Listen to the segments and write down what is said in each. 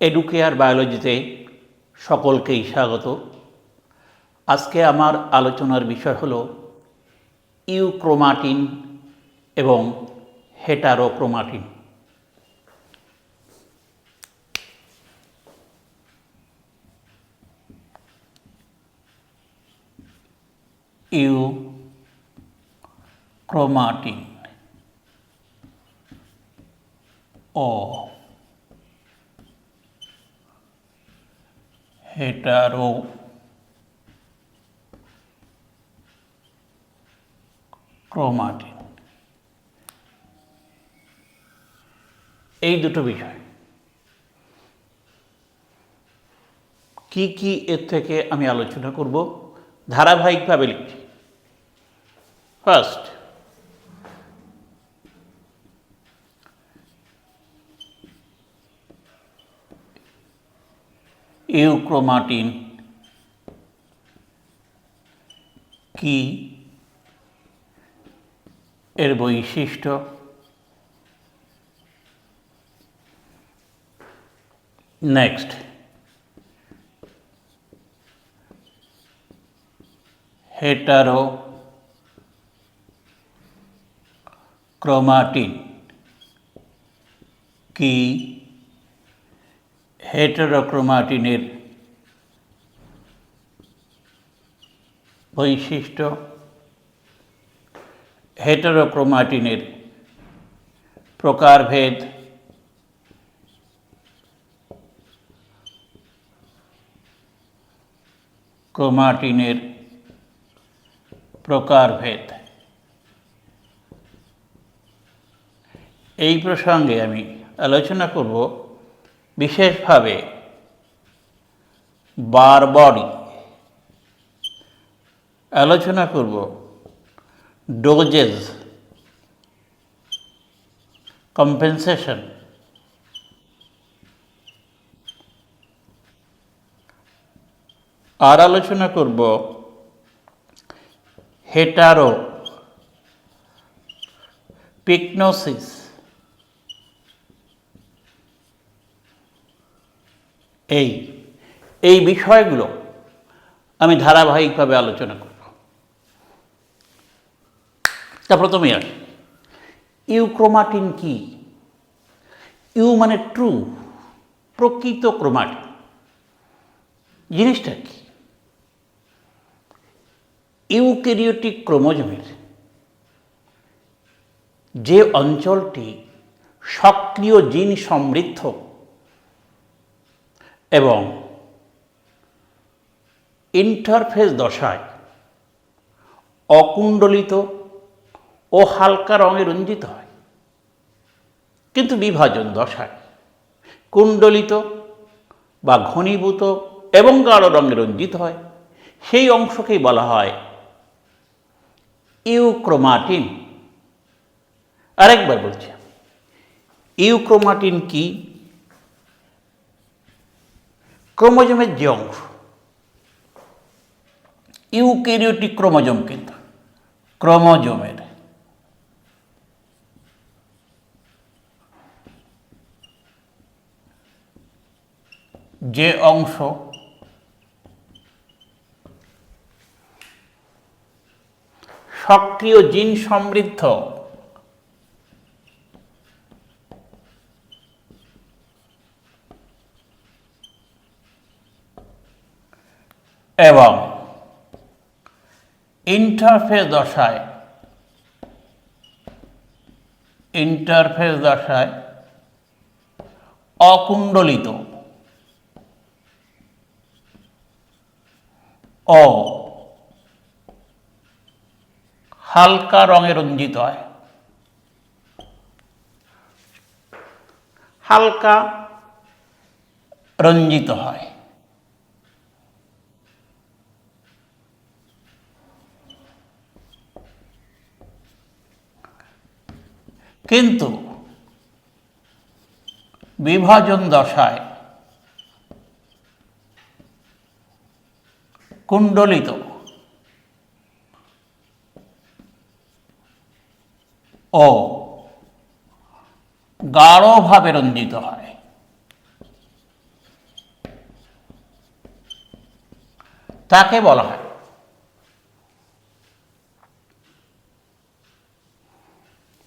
Educare বায়োলজিতে সকলকেই স্বাগত। আজকে আমার আলোচনার বিষয় হল ইউক্রোমাটিন এবং হেটারোক্রোমাটিন। ইউক্রোমাটিন ও হেটারোক্রোমাটিন, এই দুটো বিষয় কি কি এর থেকে আমি আলোচনা করব, ধারাবাহিকভাবে লিখছি। ফার্স্ট, ইউক্রোমাটিন কি, এর বৈশিষ্ট্য, নেক্সট হেটারোক্রোমাটিন কি, হেটারোক্রোমাটিনের বৈশিষ্ট্য, হেটারোক্রোমাটিনের প্রকারভেদ, ক্রোমাটিনের প্রকারভেদ। এই প্রসঙ্গে আমি আলোচনা করব বিশেষভাবে বারবারি, আলোচনা করব ডোজেস, কম্পেনসেশন, আর আলোচনা করব হেটারোপিগনোসিস, এই বিষয়গুলো আমি ধারাবাহিকভাবে আলোচনা করব। তা প্রথমেই আসি, ইউক্রোমাটিন কি? ইউ মানে ট্রু, প্রকৃত ক্রোমাটিন জিনিসটা কি? ইউক্যারিওটিক ক্রোমোজোমের যে অঞ্চলটি সক্রিয় জিন সমৃদ্ধ এবং ইন্টারফেজ দশায় অকুণ্ডলিত ও হালকা রঙে রঞ্জিত হয়, কিন্তু বিভাজন দশায় কুণ্ডলিত বা ঘনীভূত এবং গাঢ় রঙে রঞ্জিত হয়, সেই অংশকেই বলা হয় ইউক্রোমাটিন। আরেকবার বলছি, ইউক্রোমাটিন কি? ক্রোমোজোমের যে অংশ, ইউক্যারিওটিক ক্রোমোজোম কিন্তু ক্রোমোজোমের যে অংশ সক্রিয় জিন সমৃদ্ধ এবং ইন্টারফেজ দশায় অকুণ্ডলিত ও হালকা রঙে রঞ্জিত হয়। হালকা রঞ্জিত হয়, কিন্তু বিভাজন দশায় কুণ্ডলিত ও গাঢ়ভাবে রঞ্জিত হয়। তাকে বলা হয়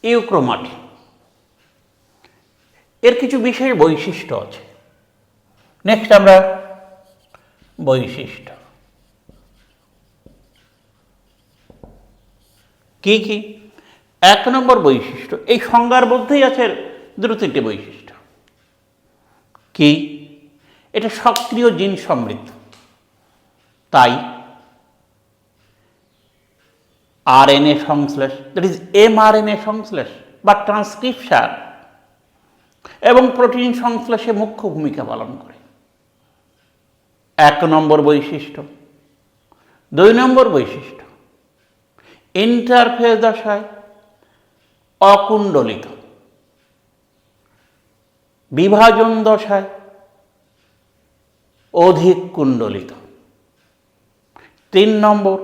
ইউক্রোমাটিন। এর কিছু বিশেষ বৈশিষ্ট্য আছে। নেক্সট আমরা বৈশিষ্ট্য কি কি? 1 নম্বর বৈশিষ্ট্য, এই সংজ্ঞার মধ্যেই আছে 2-3টে বৈশিষ্ট্য। কি? এটা সক্রিয় জিন সমৃদ্ধ, তাই আরএনএ সংশ্লেষ, দ্যাট ইজ এমআরএনএ সংশ্লেষ বা ট্রান্সক্রিপশন এবং প্রোটিন সংশ্লেষে মুখ্য ভূমিকা পালন করে। 1 নম্বর বৈশিষ্ট্য। 2 নম্বর বৈশিষ্ট্য, ইন্টারফেজ দশায় অকুণ্ডলিত, বিভাজন দশায় অধিক কুণ্ডলিত। 3 নম্বর,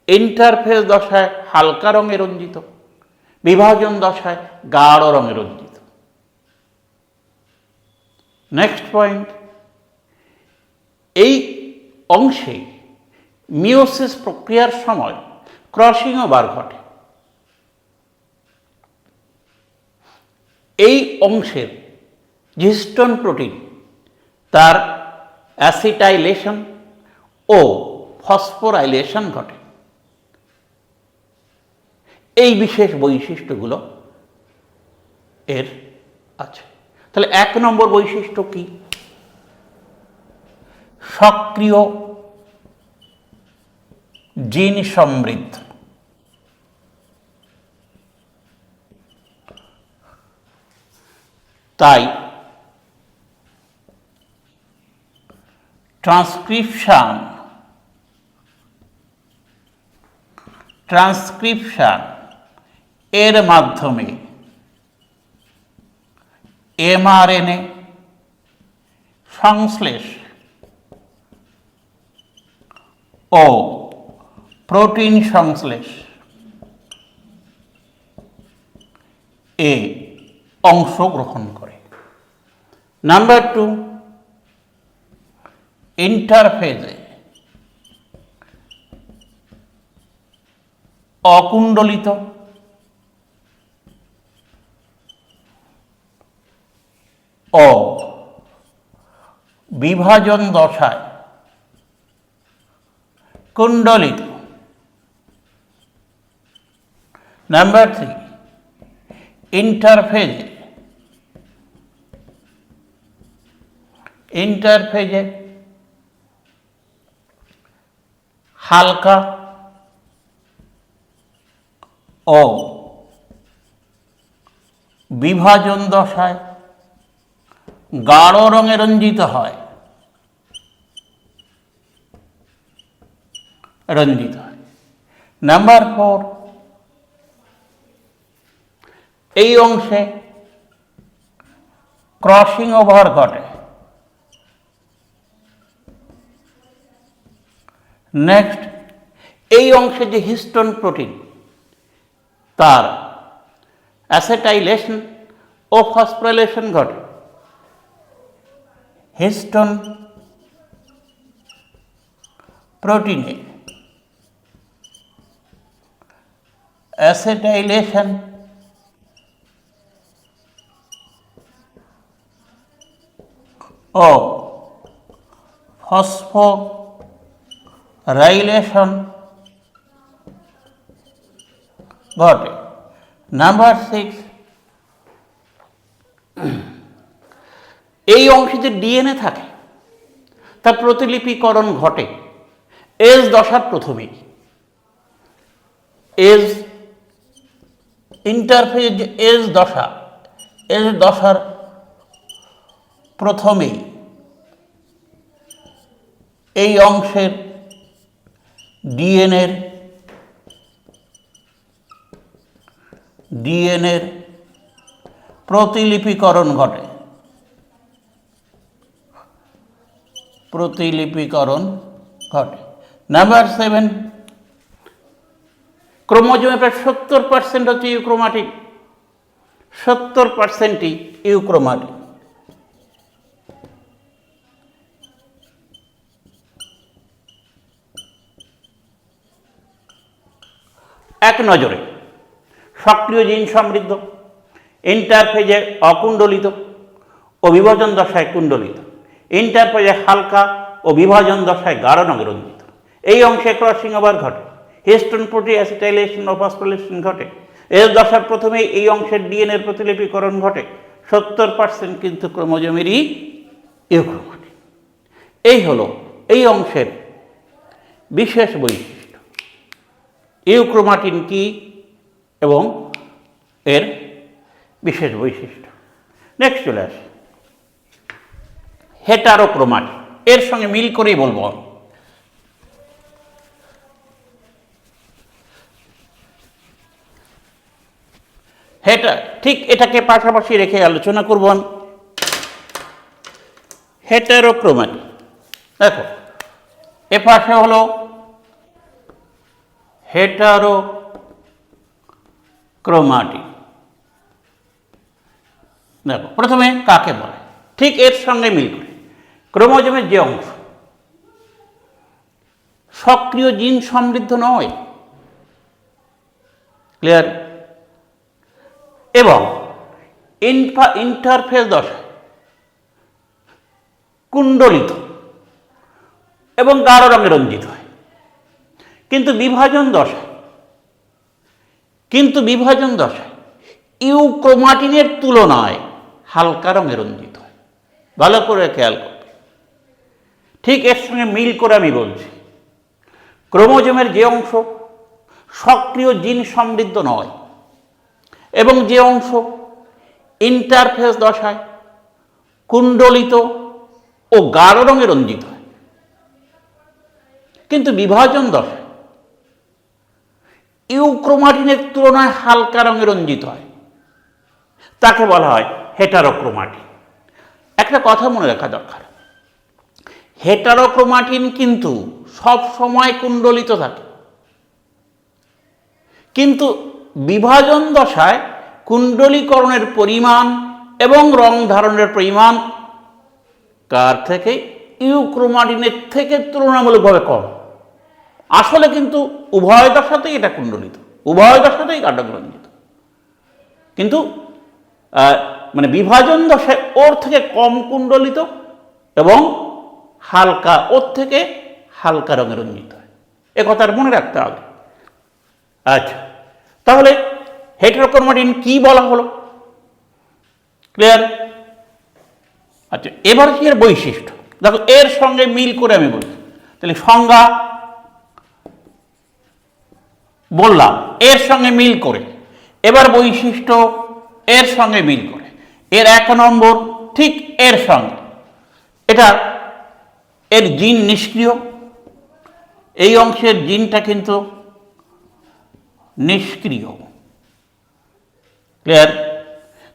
ইন্টারফেজ দশায় হালকা রঙে রঞ্জিত, বিভাজন দশায় গাঢ় রঙে রঞ্জিত। নেক্সট পয়েন্ট, এই অংশে মিওসিস প্রক্রিয়ার সময় ক্রসিং ওভার ঘটে। এই অংশের যে হিস্টোন প্রোটিন তার অ্যাসিটাইলেশন ও ফসফোরাইলেশন ঘটে। এই বিশেষ বৈশিষ্ট্যগুলো এর আছে। তাহলে 1 নম্বর বৈশিষ্ট্য কি? সক্রিয় জিন সমৃদ্ধ। তাই ট্রান্সক্রিপশন এর মাধ্যমে এমআরএনএ সংশ্লেষ ও প্রোটিন সংশ্লেষ এ অংশগ্রহণ করে। নাম্বার 2, ইন্টারফেজে অকুণ্ডলিত ও বিভাজন দশায় কুণ্ডলিত। নাম্বার 3, ইন্টারফেজে হালকা ও বিভাজন দশায় গাঢ় রঙে রঞ্জিত হয়। নাম্বার 4, এই অংশে ক্রসিং ওভার ঘটে। নেক্সট, এই অংশে যে হিস্টোন প্রোটিন তার অ্যাসিটাইলেশন ও ফসফোরাইলেশন ঘটে। হিস্টোন প্রোটিনে অ্যাসিটাইলেশন ও ফসফোরাইলেশন ঘটে। নাম্বার 6, এই অংশে যে ডিএনএ থাকে তার প্রতিলিপিকরণ ঘটে এজ দশার প্রথমেই। এজ ইন্টারফেজ এজ দশার প্রথমেই এই অংশের ডিএনএর প্রতিলিপিকরণ ঘটে। নাম্বার 7, ক্রোমোজোমে প্রায় 70% হচ্ছে ইউক্রোমাটিন, 70%ই ইউক্রোমাটিন। এক নজরে সক্রিয় জিন সমৃদ্ধ, ইন্টারফেজে অকুণ্ডলিত ও বিভাজন দশায় কুণ্ডলিত, ইন্টারফেজে হালকা ও বিভাজন দশায় গাঢ় রঙে রঞ্জিত। এই অংশে ক্রসিং ওভার ঘটে, হিস্টোন প্রোটিন অ্যাসিটাইলেশন ও ফসফোরিলেশন ঘটে। এর দশার প্রথমেই এই অংশের ডিএনএর প্রতিলিপিকরণ ঘটে। 70% কিন্তু ক্রোমোজোমেরই ইউক্রোমাটিন। এই হলো এই অংশের বিশেষ বৈশিষ্ট্য। ইউক্রোমাটিন কি এবং এর বিশেষ বৈশিষ্ট্য। নেক্সট চলে আসে হেটারোক্রোমাটিন। এর সঙ্গে মিল করেই বলবো। ঠিক এটাকে পাশাপাশি রেখে আলোচনা করব। হেটারোক্রোমাটিন দেখো, এ পাশে হলো হেটারোক্রোমাটিন। দেখো প্রথমে কাকে বলে, ঠিক এর সঙ্গে মিল করে ক্রোমোজোমের যে অংশ সক্রিয় জিন সমৃদ্ধ নয়, ক্লিয়ার, এবং ইন্টারফেজ দশায় কুণ্ডলিত এবং গাঢ় রঙে রঞ্জিত হয়, কিন্তু বিভাজন দশায় ইউক্রোমাটিনের তুলনায় হালকা রঙে রঞ্জিত হয়। ভালো করে খেয়াল করবে। ঠিক এর সঙ্গে মিল করে আমি বলছি, ক্রোমোজোমের যে অংশ সক্রিয় জিন সমৃদ্ধ নয় এবং যে অংশ ইন্টারফেজ দশায় কুণ্ডলিত ও গাঢ় রঙে রঞ্জিত হয়, কিন্তু বিভাজন দশায় ইউক্রোমাটিনের তুলনায় হালকা রঙে রঞ্জিত হয়, তাকে বলা হয় হেটারোক্রোমাটিন। একটা কথা মনে রাখা দরকার, হেটারোক্রোমাটিন কিন্তু সব সময় কুণ্ডলিত থাকে, কিন্তু বিভাজন দশায় কুণ্ডলীকরণের পরিমাণ এবং রং ধারণের পরিমাণ কার থেকে, ইউক্রোমাটিনের থেকে তুলনামূলকভাবে কম। আসলে কিন্তু উভয় দশাতেই এটা কুণ্ডলিত, উভয় দশাতেই গাঢ়রঞ্জিত, কিন্তু মানে বিভাজন দশায় ওর থেকে কম কুণ্ডলিত এবং হালকা, ওর থেকে হালকা রঙে রঞ্জিত হয়। এ কথাটা মনে রাখতে হবে। আচ্ছা, তাহলে হেটারোক্রোমাটিন কি বলা হলো, ক্লিয়ার? আচ্ছা, এবার কি এর বৈশিষ্ট্য দেখো, এর সঙ্গে মিল করে আমি বলছি। তাহলে সংজ্ঞা বললাম, এর সঙ্গে মিল করে, এবার বৈশিষ্ট্য এর সঙ্গে মিল করে। এর 1 নম্বর, ঠিক এর সঙ্গে এটা এর জিন নিষ্ক্রিয়, এই অংশের জিনটা কিন্তু নিষ্ক্রিয়, ক্লিয়ার?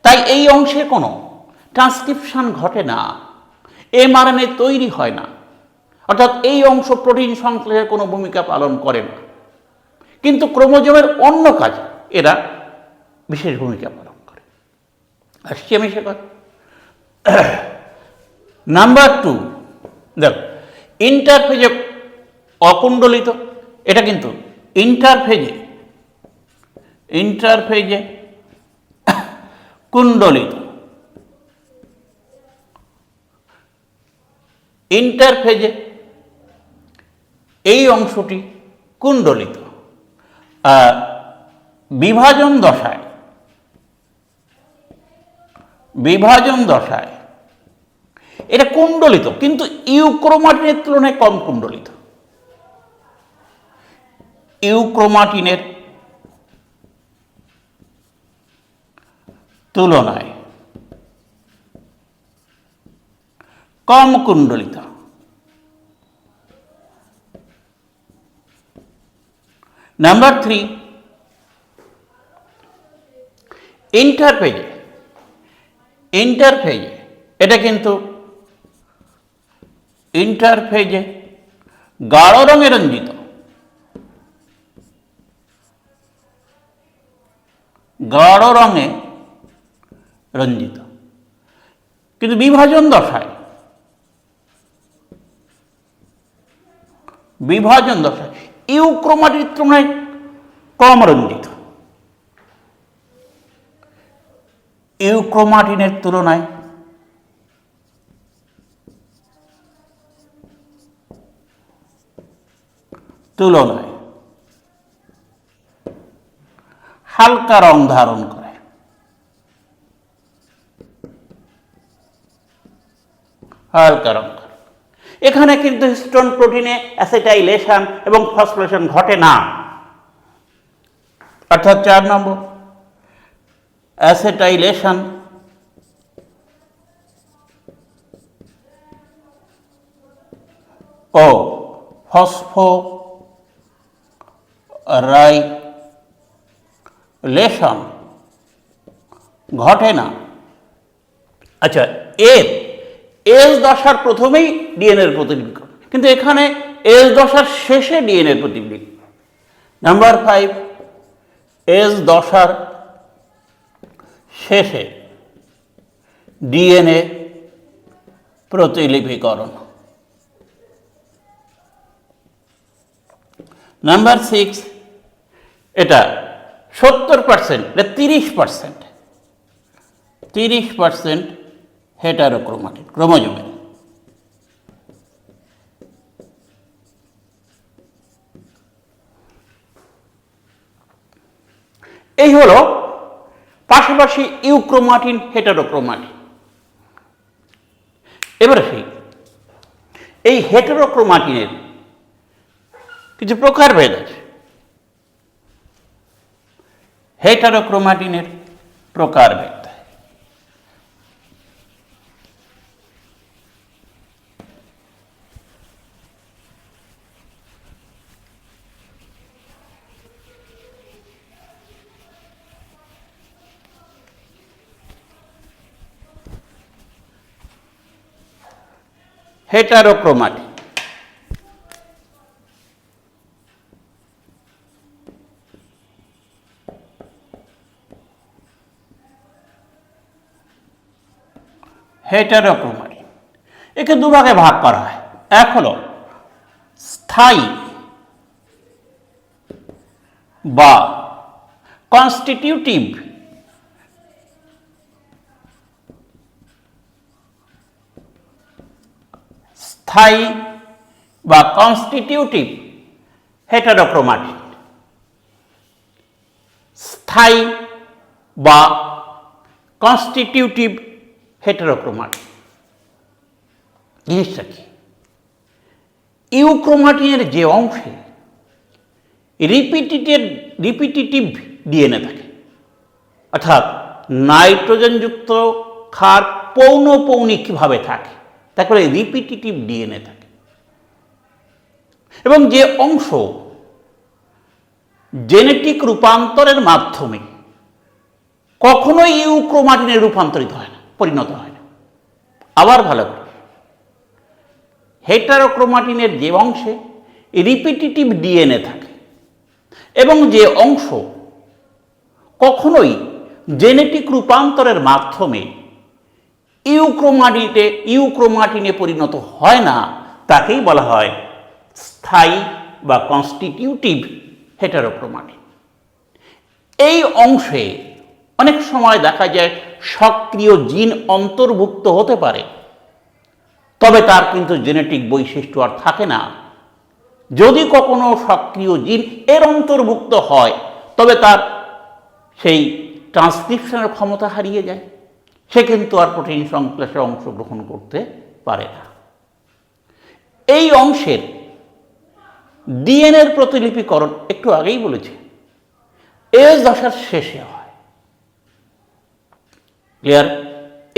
তাই এই অংশে কোনো ট্রান্সক্রিপশন ঘটে না, এমআরএনএ তৈরি হয় না, অর্থাৎ এই অংশ প্রোটিন সংশ্লেষের কোনো ভূমিকা পালন করে না, কিন্তু ক্রোমোজোমের অন্য কাজে এরা বিশেষ ভূমিকা পালন করে। আসছি আমি সে কথা। নাম্বার 2, দেখো ইন্টারফেজে অকুণ্ডলিত, এটা কিন্তু ইন্টারফেজে কুণ্ডলিত, ইন্টারফেজে এই অংশটি কুণ্ডলিত, বিভাজন দশায় এটা কুণ্ডলিত, কিন্তু ইউক্রোমাটিনের তুলনায় কম কুণ্ডলিত। ইউক্রোমাটিনের তুলনায় কম কুণ্ডলিত। নাম্বার 3, ইন্টারফেজে এটা কিন্তু ইন্টারফেজে গাঢ় রঙে রঞ্জিত, কিন্তু বিভাজন দশায় ইউক্রোমাটির তুলনায় কম রঞ্জিত ইউক্রোমাটিনের তুলনায়। হালকা রং ধারণ করে। হালকা রং। এখানে কিন্তু হিস্টোন প্রোটিনে অ্যাসিটাইলেশন এবং ফসফোরিলেশন ঘটে না। অর্থাৎ 4 নম্বর, অ্যাসিটাইলেশন ও ফসফোরাইলেশন ঘটে না। আচ্ছা, এস দশার প্রথমেই ডিএনএর প্রতিলিপিকরণ, কিন্তু এখানে এস দশার শেষে ডিএনএর প্রতিলিপিকরণ। নাম্বার 5, এস দশার শেষে ডিএনএ প্রতিলিপিকরণ। নাম্বার 6, এটা 70%, এটা 30% হেটারোক্রোমাটিন ক্রোমোজোমের। এই হলো পাশাপাশি ইউক্রোমাটিন, হেটারোক্রোমাটিন। এবার এই হেটারোক্রোমাটিনের কিছু প্রকারভেদ আছে। হেটারোক্রোমাটিনের প্রকারভেদ। হেটারোক্রোমাটিন একে দুভাগে ভাগ করা হয়। এক হলো স্থায়ী বা কনস্টিটিউটিভ স্থায়ী বা কনস্টিটিউটিভ হেটারোক্রোমাটিন। স্থায়ী বা কনস্টিটিউটিভ হেটারোক্রোমাটিন জিনিসটা কি? ইউক্রোমাটিনের যে অংশে রিপিটিটিভ ডিএনএ থাকে, অর্থাৎ নাইট্রোজেনযুক্ত ক্ষার পৌনঃপৌনিকভাবে থাকে, তাকে বলে রিপিটিটিভ ডিএনএ থাকে। এবং যে অংশ জেনেটিক রূপান্তরের মাধ্যমে কখনোই ইউক্রোমাটিনে রূপান্তরিত হয় না, পরিণত হয় না। আবার ভালো করে, হেটারোক্রোমাটিনের যে অংশে রিপিটিটিভ ডিএনএ থাকে এবং যে অংশ কখনোই জেনেটিক রূপান্তরের মাধ্যমে ইউক্রোমাটিনে পরিণত হয় না, তাকেই বলা হয় স্থায়ী বা কনস্টিটিউটিভ হেটারোক্রোমাটিন। এই অংশে অনেক সময় দেখা যায় সক্রিয় জিন অন্তর্ভুক্ত হতে পারে, তবে তার কিন্তু জেনেটিক বৈশিষ্ট্য আর থাকে না। যদি কখনো সক্রিয় জিন এর অন্তর্ভুক্ত হয়, তবে তার সেই ট্রান্সক্রিপশনের ক্ষমতা হারিয়ে যায়, সে কিন্তু আর প্রোটিন সংশ্লেষে অংশগ্রহণ করতে পারে না। এই অংশের ডিএনএর প্রতিলিপিকরণ একটু আগেই বলেছি এস দশার শেষে হয়। ক্লিয়ার?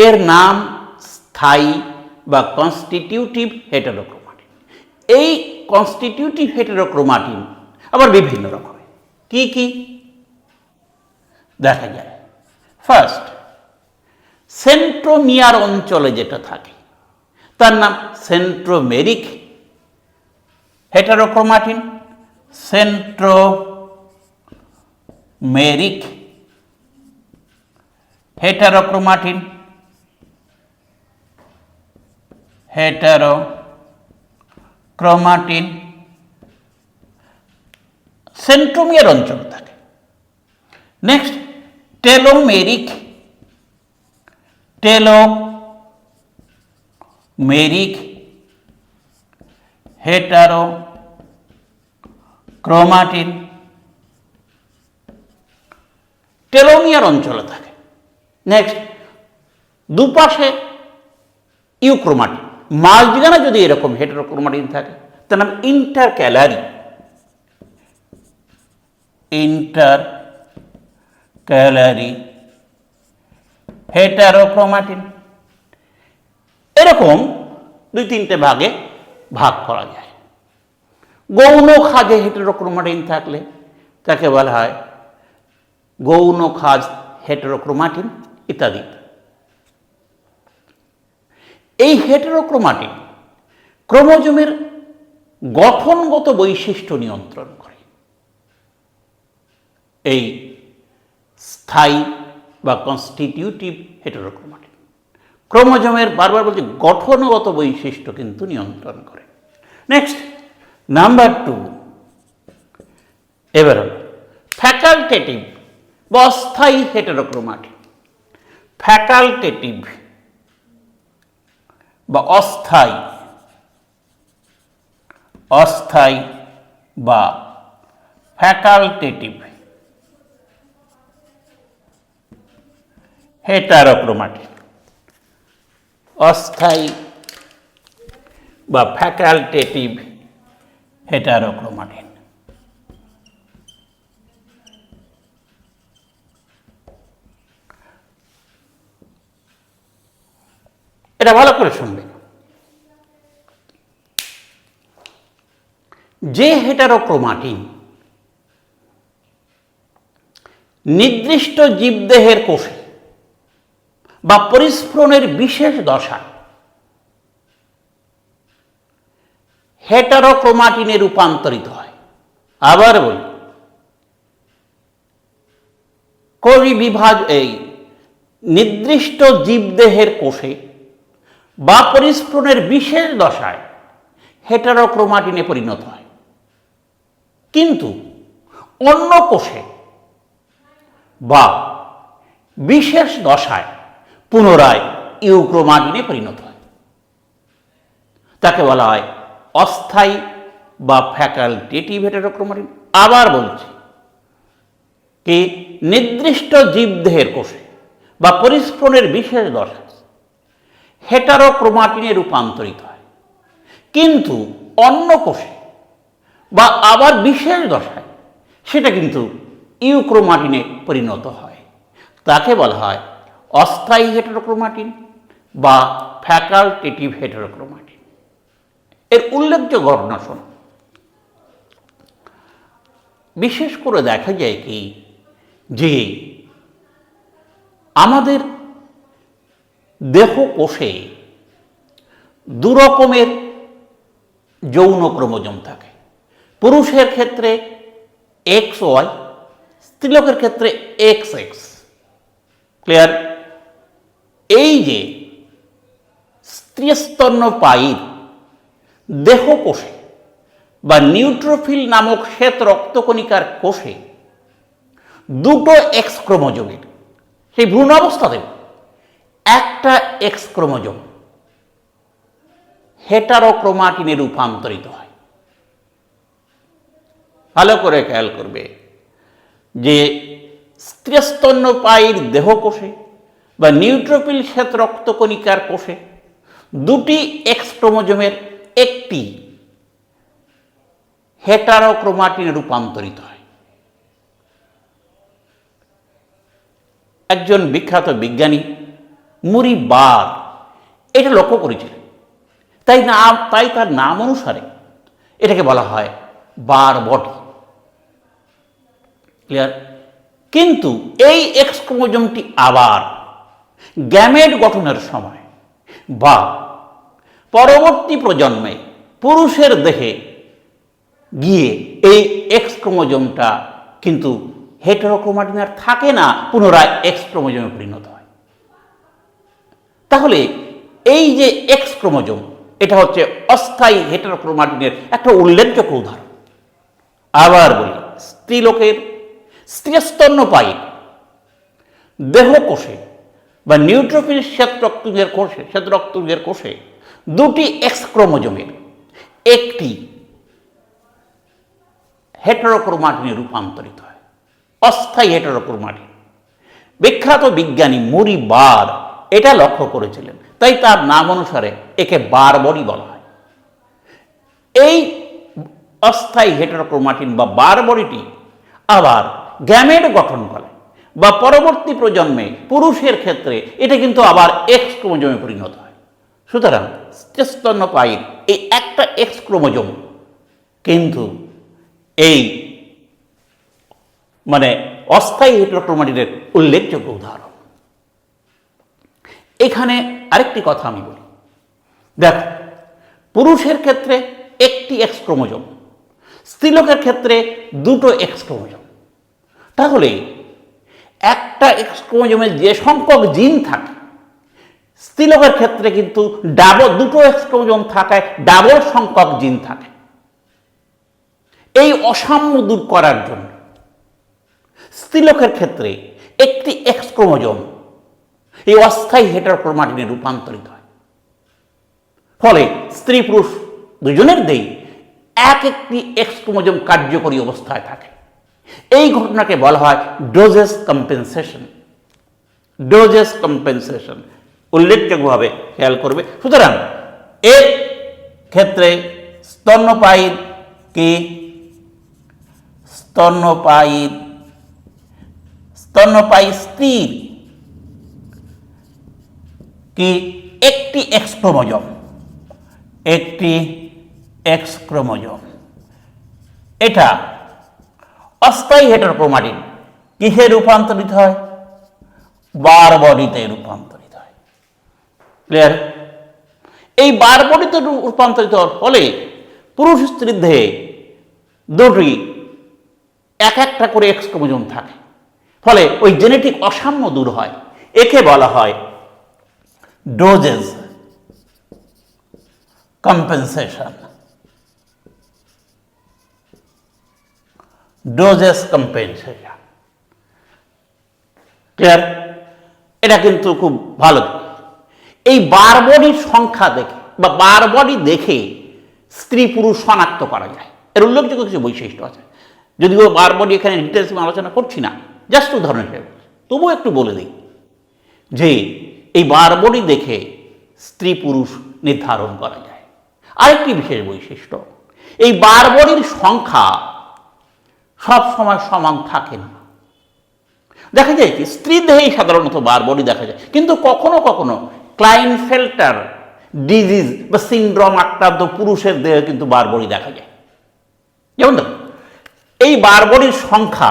এর নাম স্থায়ী বা কনস্টিটিউটিভ হেটারোক্রোমাটিন। এই কনস্টিটিউটিভ হেটারোক্রোমাটিন আবার বিভিন্ন রকমের। কি কি দেখা যায়? ফার্স্ট, সেন্ট্রোমিয়ার অঞ্চলে যেটা থাকে তার নাম centromeric heterochromatin. Centromeric heterochromatin, heterochromatin. Centromere অঞ্চল থাকে। নেক্সট টেলোমেরিক হেটারোক্রোমাটিন টেলোমিয়ার অঞ্চলে থাকে। নেক্সট দুপাশে ইউক্রোমাটিন, মাঝখানে যদি এরকম হেটারোক্রোমাটিন থাকে তার নাম ইন্টারক্যালারি হেটারোক্রোমাটিন। এরকম 2-3টে ভাগে ভাগ করা যায়। গৌণ খাজে হেটারোক্রোমাটিন থাকলে তাকে বলা হয় গৌণ খাজ হেটারোক্রোমাটিন ইত্যাদি। এই হেটারোক্রোমাটিন ক্রোমোজোমের গঠনগত বৈশিষ্ট্য নিয়ন্ত্রণ করে। এই স্থায়ী বা কনস্টিটিউটিভ হেটারোক্রোমাটিন ক্রোমোজোমের, বারবার বলছি, গঠনগত বৈশিষ্ট্য কিন্তু নিয়ন্ত্রণ করে। নেক্সট নাম্বার 2, এবার হল ফ্যাকাল্টেটিভ বা অস্থায়ী হেটারোক্রোমাটিন। ফ্যাকাল্টেটিভ বা অস্থায়ী বা ফ্যাকাল্টেটিভ হেটারোক্রোমাটিন। অস্থায়ী বা ফ্যাকাল্টেটিভ হেটারোক্রোমাটিন। এটা ভালো করে শুনবে। যে হেটারোক্রোমাটিন নির্দিষ্ট জীবদেহের কোষে বা পরিস্ফুরণের বিশেষ দশা হেটারোক্রোমাটিনে রূপান্তরিত হয়। আবার বলি, এই নির্দিষ্ট জীবদেহের কোষে বা পরিস্ফুরণের বিশেষ দশায় হেটারোক্রোমাটিনে পরিণত হয়, কিন্তু অন্য কোষে বা বিশেষ দশায় পুনরায় ইউক্রোমাটিনে পরিণত হয়। তাকে বলা হয় অস্থায়ী বা ফ্যাকাল্টেটিভ হেটারোক্রোমাটিন। আবার বলছি, কি নির্দিষ্ট জীবদেহের কোষে বা পরিস্ফুরণের বিশেষ দশায় হেটারোক্রোমাটিনে রূপান্তরিত হয়, কিন্তু অন্য কোষে বা আবার বিশেষ দশায় সেটা কিন্তু ইউক্রোমাটিনে পরিণত হয়। তাকে বলা হয় অস্থায়ী হেটারোক্রোমাটিন বা ফ্যাকাল্টেটিভ হেটারোক্রোমাটিন। এর উল্লেখযোগ্য ঘটনা শোনো। বিশেষ করে দেখা যায় কি, যে আমাদের দেহ কোষে 2 রকমের যৌন ক্রোমোজোম থাকে। পুরুষের ক্ষেত্রে XY, স্ত্রীলোকের ক্ষেত্রে XX। ক্লিয়ার? এই যে স্ত্রীস্তন্যপায়ীর দেহ কোষে বা নিউট্রোফিল নামক শ্বেত রক্তকণিকার কোষে 2টো X ক্রোমোজোমের, সেই ভ্রূণ অবস্থাতে একটা X ক্রোমোজোম হেটারোক্রোমাটিনে রূপান্তরিত হয়। ভালো করে খেয়াল করবে যে স্ত্রীস্তন্যপায়ীর দেহকোষে বা নিউট্রোফিল শ্বেত রক্তকণিকার কোষে 2টি X ক্রোমোজোমের একটি হেটারোক্রোমাটিনে রূপান্তরিত হয়। একজন বিখ্যাত বিজ্ঞানী মুরি বার এটা লক্ষ্য করেছিলেন, তাই তার নাম অনুসারে এটাকে বলা হয় বার বডি। ক্লিয়ার? কিন্তু এই X ক্রোমোজোমটি আবার গ্যামেট গঠনের সময় বা পরবর্তী প্রজন্মে পুরুষের দেহে গিয়ে এই X ক্রোমোজোমটা কিন্তু হেটারোক্রোমাটিন আর থাকে না, পুনরায় X ক্রোমোজোমে পরিণত হয়। তাহলে এই যে X ক্রোমোজোম, এটা হচ্ছে অস্থায়ী হেটারোক্রোমাটিনের একটা উল্লেখযোগ্য উদাহরণ। আবার বলি, স্ত্রীলোকের স্তন্যপায়ী দেহকোষে বা নিউট্রোফিল শ্বেতরক্তপিণ্ডের কোষে দুটি এক্স ক্রোমোজোমের একটি হেটেরোক্রোমাটিনে রূপান্তরিত হয়, অস্থায়ী হেটেরোক্রোমাটিন। বিখ্যাত বিজ্ঞানী মুরি বার এটা লক্ষ্য করেছিলেন, তাই তার নাম অনুসারে একে বারবডি বলা হয়। এই অস্থায়ী হেটেরোক্রোমাটিন বা বারবডিটি আবার গ্যামেট গঠন করে বা পরবর্তী প্রজন্মে পুরুষের ক্ষেত্রে এটা কিন্তু আবার এক্স ক্রোমোজোমে পরিণত হয়। সুতরাং স্তন্যপায়ীর এই একটা এক্স ক্রোমোজোম কিন্তু এই অস্থায়ী হেটেরোক্রোমাটিনের উল্লেখযোগ্য উদাহরণ। এখানে আরেকটি কথা আমি বলি, দেখো, পুরুষের ক্ষেত্রে একটি এক্স ক্রোমোজোম, স্ত্রীলোকের ক্ষেত্রে দুটো এক্স ক্রোমোজোম। তাহলে একটা এক্স ক্রোমোজোমে যে সংখ্যক জিন থাকে, স্ত্রীলোকের ক্ষেত্রে কিন্তু দুটো এক্স ক্রোমোজোম থাকায় ডাবল সংখ্যক জিন থাকে। এই অসাম্য দূর করার জন্য স্ত্রীলোকের ক্ষেত্রে একটি এক্স ক্রোমোজোম এই অস্থায়ী হেটেরোক্রোমাটিনে রূপান্তরিত হয়। ফলে স্ত্রী পুরুষ দুজনের দেই একটি এক্স ক্রোমোজোম কার্যকরী অবস্থায় থাকে। এই ঘটনাকে বলা হয় ডোজেস কম্পেনসেশন। ডোজেস কম্পেনসেশন উল্লেখযোগ্যভাবে খেয়াল করবে। সুতরাং এর ক্ষেত্রে স্তন্যপায়ী স্ত্রীর কি একটি এক্স ক্রোমোজোম, এটা অস্থায়ী হেটেরোক্রোমাটিন কিসে রূপান্তরিত হয়? বারবডিতে রূপান্তরিত হয়। ক্লিয়ার? এই বারবডিতে রূপান্তরিত হওয়ার ফলে পুরুষ স্ত্রীর দেহে দুটি একটা করে এক্স ক্রোমোজোম থাকে। ফলে ওই জেনেটিক অসাম্য দূর হয়। একে বলা হয় doses compensation. Doses compensation. Clear? এটা কিন্তু খুব ভালো। এই বারবডির সংখ্যা দেখে বা বারবডি দেখে স্ত্রী পুরুষ শনাক্ত করা যায়। এর উল্লেখযোগ্য কিছু বৈশিষ্ট্য আছে, যদিও বারবডি এখানে ডিটেলস আলোচনা করছি না, জাস্ট উদাহরণ হিসেবে তবুও একটু বলে দিই যে এই বারবডি দেখে স্ত্রী পুরুষ নির্ধারণ করা যায়। আরেকটি বিশেষ বৈশিষ্ট্য, এই বারবডির সংখ্যা সব সময় সমান থাকে না। দেখা যায় কি স্ত্রী দেহেই সাধারণত বারবডি দেখা যায়, কিন্তু কখনো কখনো ক্লাইনফেল্টার ডিজিজ বা সিনড্রোম আক্রান্ত পুরুষের দেহে কিন্তু বারবডি দেখা যায়। যেমন দেখো, এই বারবডির সংখ্যা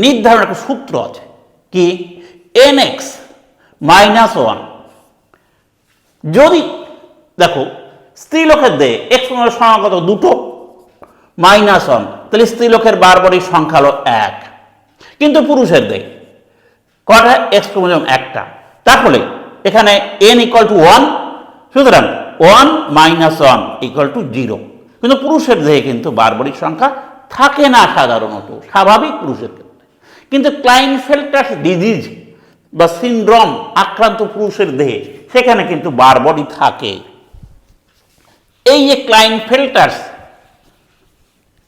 নির্ধারণের একটা সূত্র আছে, কি nx -1। যদি দেখো স্ত্রীলোকের দেহে এক্স ক্রোমোজোমের সংখ্যা কত? দুটো, -1, তাহলে স্ত্রীলোকের বারবডির সংখ্যা হলো 1। কিন্তু পুরুষের দেহে কটা এক্স ক্রোমোজোম? একটা। তাহলে এখানে n = 1, সুতরাং 1 - 1 = 0। কিন্তু পুরুষের দেহে কিন্তু বারবডির সংখ্যা থাকে না সাধারণত, স্বাভাবিক পুরুষের ক্ষেত্রে। কিন্তু ক্লাইনফেল্টার ডিজিজ বা সিনড্রোম আক্রান্ত পুরুষের দেহে সেখানে কিন্তু বারবডি থাকে। এই যে ক্লাইনফেল্টার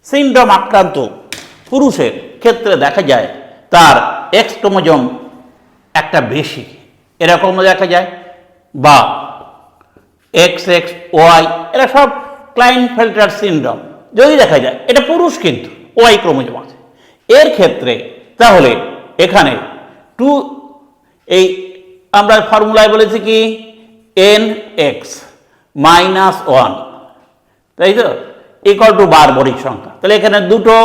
সিনড্রোম আক্রান্ত পুরুষের ক্ষেত্রে দেখা যায় তার এক্স ক্রোমোজোম একটা বেশি, এরকম দেখা যায়, বা XX, Y, এরা সব ক্লাইনফেল্টার সিনড্রোম যদি দেখা যায়, এটা পুরুষ কিন্তু ওয়াই ক্রোমোজোম আছে এর ক্ষেত্রে। তাহলে এখানে এই আমরা ফর্মুলায় বলেছি কি nx -1, তাই তো, = বারবডির সংখ্যা। তাহলে এখানে দুটো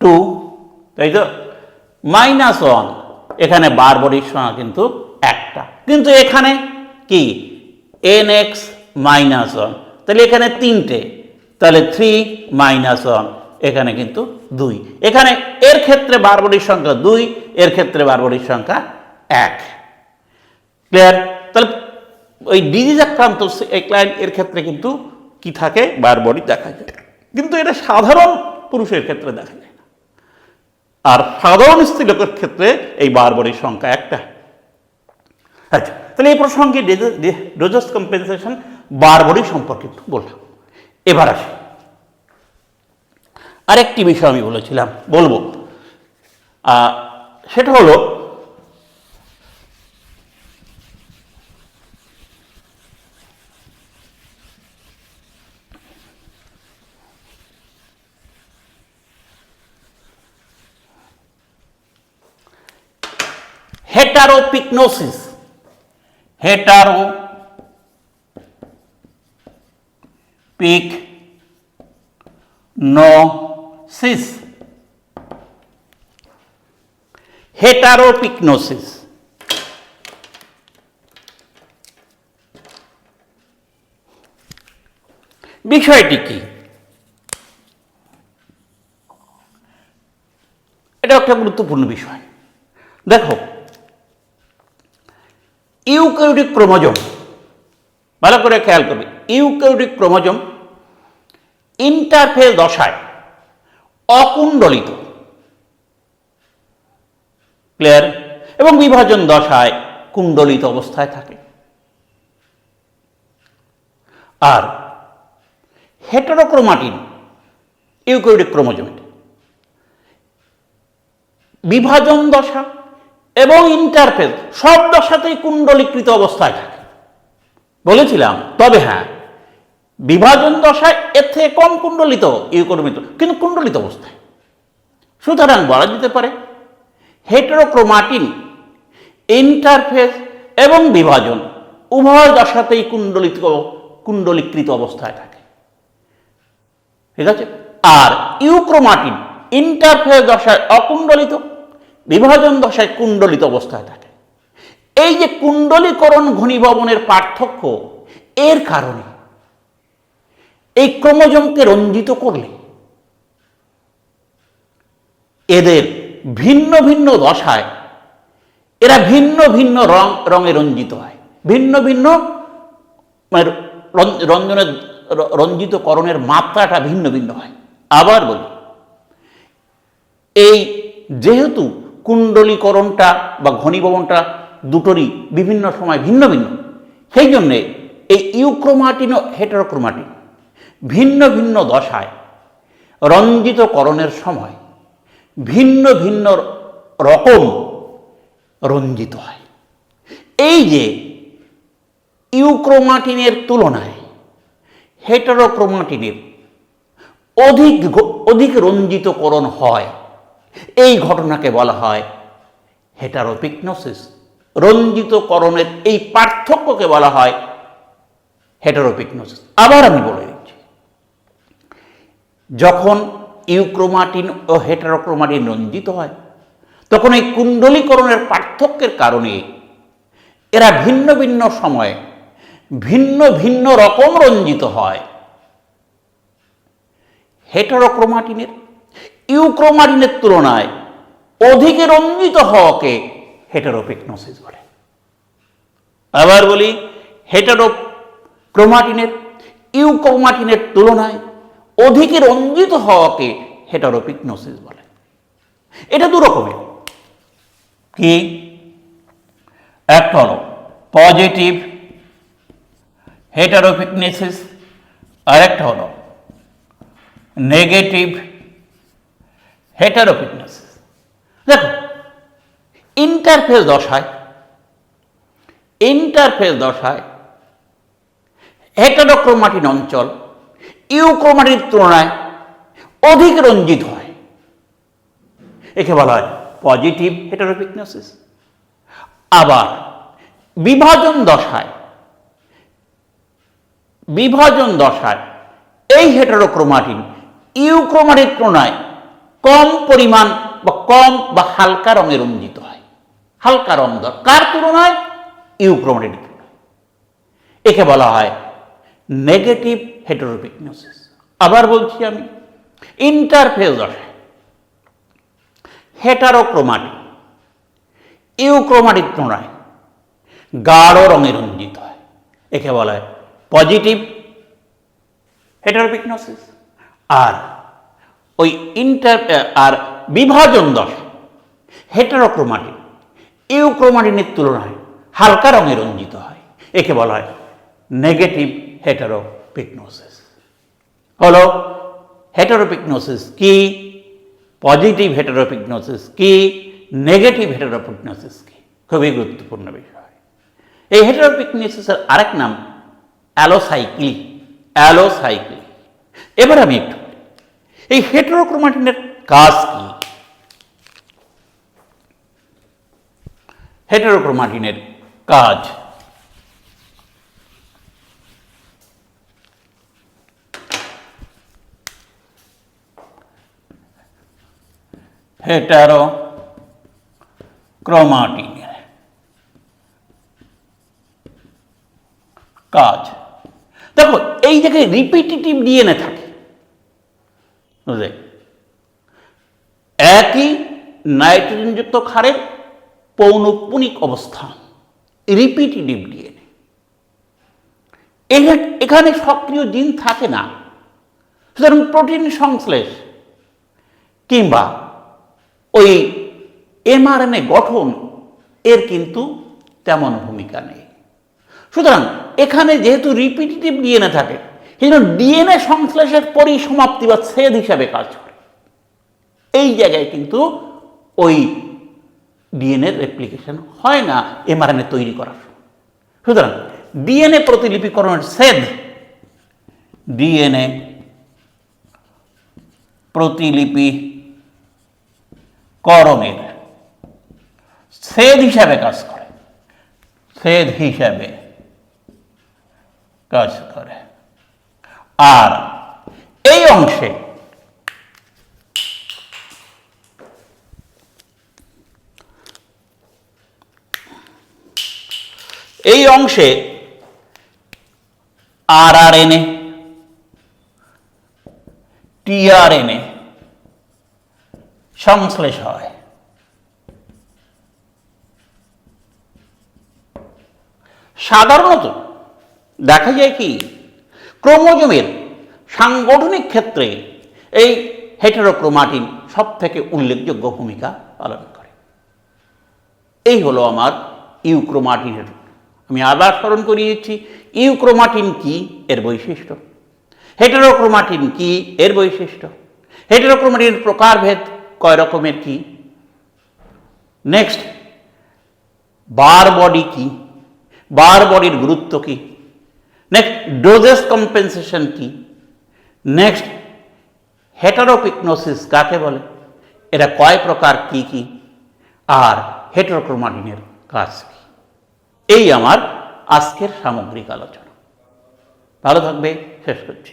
2, তাই তো, -1, এখানে বারবডির সংখ্যা কিন্তু একটা। কিন্তু এখানে কি nx -1, তাহলে এখানে তিনটে, তাহলে 3 - 1, এখানে কিন্তু 2। এখানে এর ক্ষেত্রে বারবডির সংখ্যা 2, এর ক্ষেত্রে বারবডির সংখ্যা 1। ক্লিয়ার? তাহলে ওই ডিজিজ আক্রান্ত এর ক্ষেত্রে কিন্তু কি থাকে, বারবরি দেখা যায়, কিন্তু এটা সাধারণ পুরুষের ক্ষেত্রে দেখা যায় না। আর সাধারণ স্ত্রীলোকের ক্ষেত্রে এই বারবরির সংখ্যা একটা। আচ্ছা, তাহলে এই প্রসঙ্গে ডোজস কম্পেনসেশন বারবরি সম্পর্কে একটু বললাম। এবার আসি আরেকটি বিষয় আমি বলবো, সেটা হলো হেটারোপিকনোসিস। হেটারোপিকনোসিস বিষয়টি কি? এটা একটা গুরুত্বপূর্ণ বিষয়। দেখো, ইউক্যারিওটিক ক্রোমোজোম, ভালো করে খেয়াল করবে, ইউক্যারিওটিক ক্রোমোজোম ইন্টারফেজ দশায় অকুণ্ডলিত, ক্লিয়ার, এবং বিভাজন দশায় কুণ্ডলিত অবস্থায় থাকে। আর হেটারোক্রোমাটিন ইউক্যারিওটিক ক্রোমোজোম বিভাজন দশা এবং ইন্টারফেজ সব দশাতেই কুণ্ডলীকৃত অবস্থায় থাকে বলেছিলাম। তবে হ্যাঁ, বিভাজন দশায় এর থেকে কম কুণ্ডলিত ইউক্যারিওট, কিন্তু কুণ্ডলিত অবস্থায়। সুতরাং বলা যেতে পারে হেটারোক্রোমাটিন ইন্টারফেজ এবং বিভাজন উভয় দশাতেই কুণ্ডলীকৃত অবস্থায় থাকে, ঠিক আছে। আর ইউক্রোমাটিন ইন্টারফেজ দশায় অকুণ্ডলিত, বিভাজন দশায় কুণ্ডলিত অবস্থায় থাকে। এই যে কুণ্ডলীকরণ ঘনীভবনের পার্থক্য, এর কারণে এই ক্রোমোজোমকে রঞ্জিত করলে এদের ভিন্ন ভিন্ন দশায় এরা ভিন্ন ভিন্ন রঙে রঞ্জিত হয়, ভিন্ন ভিন্ন রঞ্জিতকরণের মাত্রাটা ভিন্ন ভিন্ন হয়। আবার বলি, এই যেহেতু কুণ্ডলীকরণটা বা ঘনীভবনটা দুটোরই বিভিন্ন সময় ভিন্ন ভিন্ন, সেই জন্যে এই ইউক্রোমাটিন ও হেটারোক্রোমাটিন ভিন্ন ভিন্ন দশায় রঞ্জিতকরণের সময় ভিন্ন ভিন্ন রকম রঞ্জিত হয়। এই যে ইউক্রোমাটিনের তুলনায় হেটারোক্রোমাটিনের অধিক রঞ্জিতকরণ হয়, এই ঘটনাকে বলা হয় হেটারোপিকনোসিস। রঞ্জিতকরণের এই পার্থক্যকে বলা হয় হেটারোপিকনোসিস। আবার আমি বলে দিচ্ছি, যখন ইউক্রোমাটিন ও হেটারোক্রোমাটিন রঞ্জিত হয়, তখন এই কুণ্ডলীকরণের পার্থক্যের কারণে এরা ভিন্ন ভিন্ন সময়ে ভিন্ন ভিন্ন রকম রঞ্জিত হয়। হেটারোক্রোমাটিনের ইউক্রোমাটিনের তুলনায় অধিক রঞ্জিত হওয়াকে হেটারোপিকনোসিস বলে। আবার বলি, হেটারোক্রোমাটিনের ইউক্রোমাটিনের তুলনায় অধিক রঞ্জিত হওয়াকে হেটারোপিকনোসিস বলে। এটা দু রকমের। কি? একটা হলো পজিটিভ হেটারোপিকনোসিস, আর একটা হলো নেগেটিভ হেটারোপিকনোসিস। দেখো, ইন্টারফেজ দশায় হেটারোক্রোমাটিন অঞ্চল ইউক্রোমাটিনের তুলনায় অধিক রঞ্জিত হয়, একে বলা হয় পজিটিভ হেটারোপিকনোসিস। আবার বিভাজন দশায় এই হেটারোক্রোমাটিন ইউক্রোমাটিনের তুলনায় কম পরিমাণ বা হালকা রঙে রঞ্জিত হয়। হালকা রঙ কার তুলনায়? ইউক্রোমাটিনের তুলনায়। একে বলা হয় নেগেটিভ হেটারোপিকনোসিস। আবার বলছি আমি, ইন্টারফেজ দশায় হেটারোক্রোমাটিন ইউক্রোমাটিনের তুলনায় গাঢ় রঙে রঞ্জিত হয়, একে বলা হয় পজিটিভ হেটারোপিগনোসিস। আর ওই আর বিভাজন দশা হেটারোক্রোমাটিন ইউক্রোমাটিনের তুলনায় হালকা রঙে রঞ্জিত হয়, একে বলা হয় নেগেটিভ হেটারোপিগনোসিস। হলো হেটারোপিগনোসিস কি, পজিটিভ হেটারোপিগনোসিস কি, নেগেটিভ হেটারোপিগনোসিস কি, খুবই গুরুত্বপূর্ণ বিষয়। এই হেটারোপিগনোসিসের আরেক নাম অ্যালোসাইক্লি। অ্যালোসাইক্লি। এবার আমি একটু এই হেটারোক্রোমাটিনের কাজ কি। হেটারোক্রোমাটিনের কাজ হেটারোক্রোমাটিনের কাজ, দেখো এই জায়গায় রিপিটিটিভ ডিএনএ থাকে, বুঝলে, একই নাইট্রোজেনযুক্ত ক্ষারের পৌনঃপুনিক অবস্থান, রিপিটিটিভ ডিএনএ। এখানে সক্রিয় জিন থাকে না, সুতরাং প্রোটিন সংশ্লেষ কিংবা ওই এমআরএনএ গঠন এর কিন্তু তেমন ভূমিকা নেই। সুতরাং এখানে যেহেতু রিপিটিটিভ ডিএনএ থাকে, সেই জন্য ডিএনএ সংশ্লেষের পরিসমাপ্তি বা ছেদ হিসাবে কাজ করে। এই জায়গায় কিন্তু ওই ডিএনএ রেপ্লিকেশন হয় না এমআরএনএ তৈরি করার। সুতরাং ডিএনএ প্রতিলিপিকরণের ছেদ, ডিএনএ প্রতিলিপিকরণের ছেদ হিসাবে কাজ করে, ছেদ হিসাবে কাজ করে। আর এই অংশে আরআরএনএ, টিআরএনএ সংশ্লেষ হয়। সাধারণত দেখা যায় কি, ক্রোমোজোমের সাংগঠনিক ক্ষেত্রে এই হেটারোক্রোমাটিন সব থেকে উল্লেখযোগ্য ভূমিকা পালন করে। এই হলো আমার ইউক্রোমাটিনের। আমি আবার স্মরণ করিয়ে দিচ্ছি, ইউক্রোমাটিন কি, এর বৈশিষ্ট্য, হেটারোক্রোমাটিন কি, এর বৈশিষ্ট্য, হেটারোক্রোমাটিনের প্রকারভেদ কয় রকমের কি, নেক্সট বার বডি কি, বার বডির গুরুত্ব কি, নেক্সট ডোজেস কম্পেনসেশন কি, নেক্সট হেটারোপিগনোসিস কাকে বলে, এরা কয় প্রকার কি কি, আর হেটারোক্রোমাটিনের কাজ কি। এই আমার আজকের সামগ্রিক আলোচনা। ভালো থাকবে, শেষ করছি।